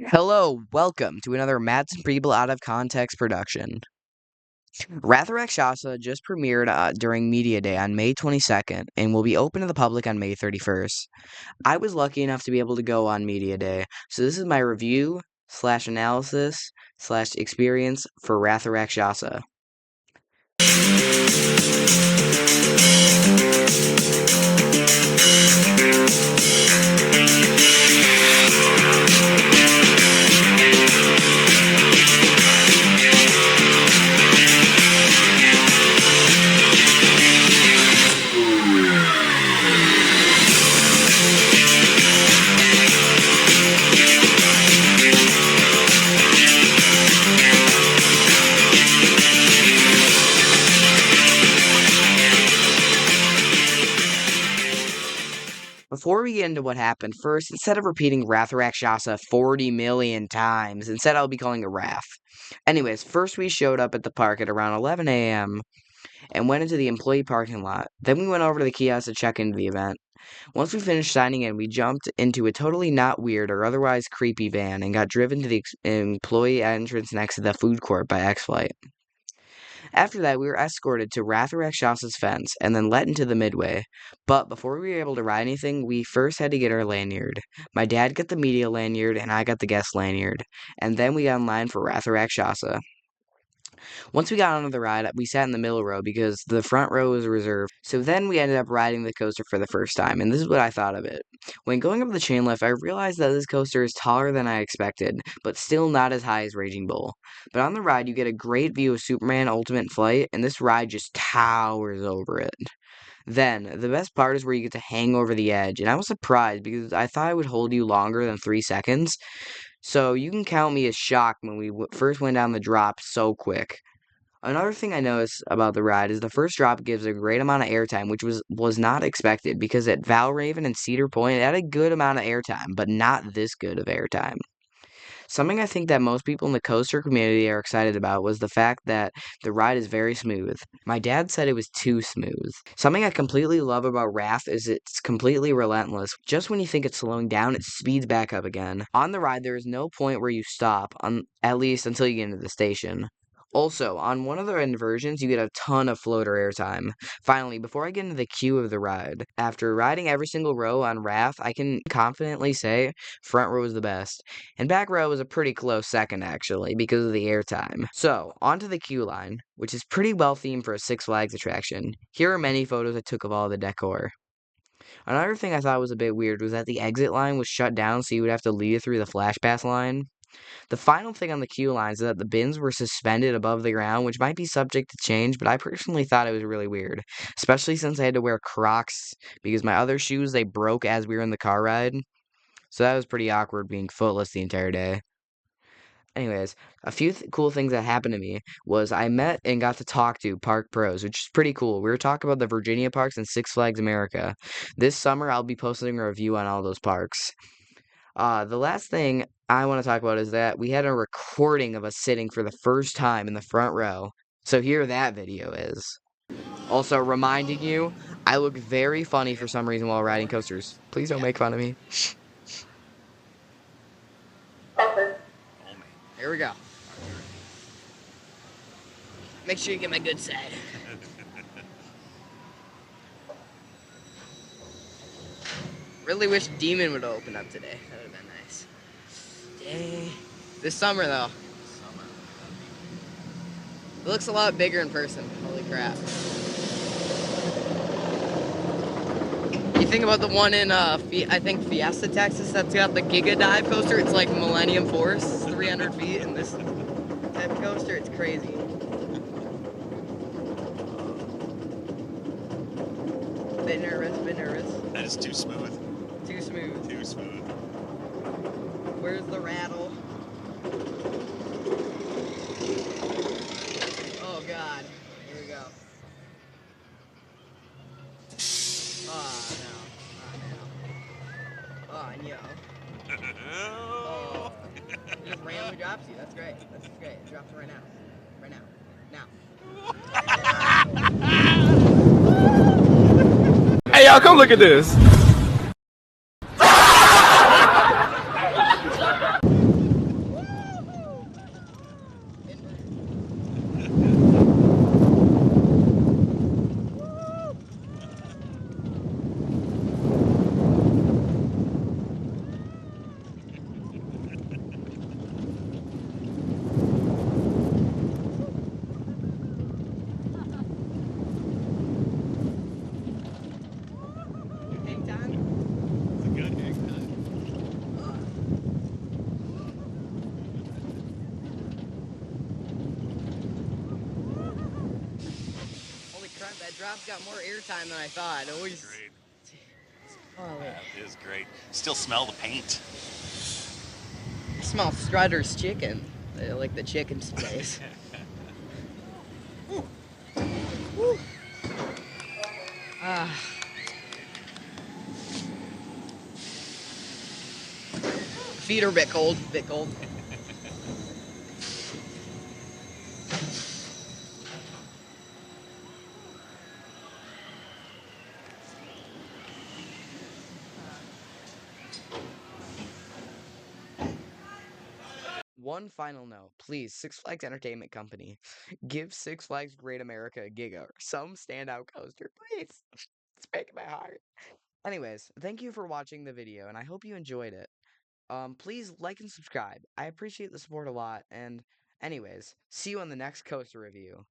Hello, welcome to another Madsen People Out of Context production. Wrath of Rakshasa just premiered during Media Day on May 22nd and will be open to the public on May 31st. I was lucky enough to be able to go on Media Day, so this is my review / analysis / experience for Wrath of Rakshasa. Before we get into what happened, first, instead of repeating Wrath of Rakshasa 40 million times, instead I'll be calling it Wrath. Anyways, first we showed up at the park at around 11 a.m. and went into the employee parking lot. Then we went over to the kiosk to check into the event. Once we finished signing in, we jumped into a totally not weird or otherwise creepy van and got driven to the employee entrance next to the food court by X-Flight. After that, we were escorted to Wrath of Rakshas's fence and then let into the midway. But before we were able to ride anything, we first had to get our lanyard. My dad got the media lanyard and I got the guest lanyard. And then we got in line for Wrath of Rakshasa. Once we got onto the ride, we sat in the middle row because the front row was reserved. So then we ended up riding the coaster for the first time, and this is what I thought of it. When going up the chain lift, I realized that this coaster is taller than I expected, but still not as high as Raging Bull. But on the ride, you get a great view of Superman Ultimate Flight, and this ride just towers over it. Then, the best part is where you get to hang over the edge, and I was surprised because I thought it would hold you longer than 3 seconds. So you can count me as shocked when we first went down the drop so quick. Another thing I noticed about the ride is the first drop gives a great amount of airtime, which was not expected because at Valraven and Cedar Point it had a good amount of airtime, but not this good of airtime. Something I think that most people in the coaster community are excited about was the fact that the ride is very smooth. My dad said it was too smooth. Something I completely love about Wrath is it's completely relentless. Just when you think it's slowing down, it speeds back up again. On the ride, there is no point where you stop, at least until you get into the station. Also, on one of the inversions, you get a ton of floater airtime. Finally, before I get into the queue of the ride, after riding every single row on Wrath, I can confidently say front row is the best. And back row is a pretty close second, actually, because of the airtime. So, onto the queue line, which is pretty well themed for a Six Flags attraction. Here are many photos I took of all the decor. Another thing I thought was a bit weird was that the exit line was shut down, so you would have to lead it through the Flash Pass line. The final thing on the queue lines is that the bins were suspended above the ground, which might be subject to change, but I personally thought it was really weird, especially since I had to wear Crocs because my other shoes, they broke as we were in the car ride. So that was pretty awkward being footless the entire day. Anyways, a few cool things that happened to me was I met and got to talk to park pros, which is pretty cool. We were talking about the Virginia parks and Six Flags America. This summer, I'll be posting a review on all those parks. The last thing I want to talk about is that we had a recording of us sitting for the first time in the front row. So here that video is. Also, reminding you, I look very funny for some reason while riding coasters. Please don't make fun of me. Here we go. Make sure you get my good side. Really wish Demon would open up today. That would have been nice. Dang. This summer, though. It looks a lot bigger in person. Holy crap. You think about the one in, I think, Fiesta, Texas, that's got the Giga Dive coaster. It's like Millennium Force, 300 feet, and this type of coaster, it's crazy. Bit nervous, bit nervous. That is too smooth. Too smooth. Too smooth. Where's the rattle? Oh god. Here we go. Oh no. Oh no. Oh. It just randomly drops you. That's great. That's great. It drops right now. Right now. Now. Hey y'all, come look at this. that drop's got more airtime than I thought. It was Great. oh, That is great. Still smell the paint. smell Strutter's chicken. Like the chicken's place. Woo. Feet are a bit cold. Bit cold. One final note, please, Six Flags Entertainment Company, give Six Flags Great America a Giga or some standout coaster, please. It's breaking my heart. Anyways, thank you for watching the video, and I hope you enjoyed it. Please like and subscribe. I appreciate the support a lot, and anyways, see you on the next coaster review.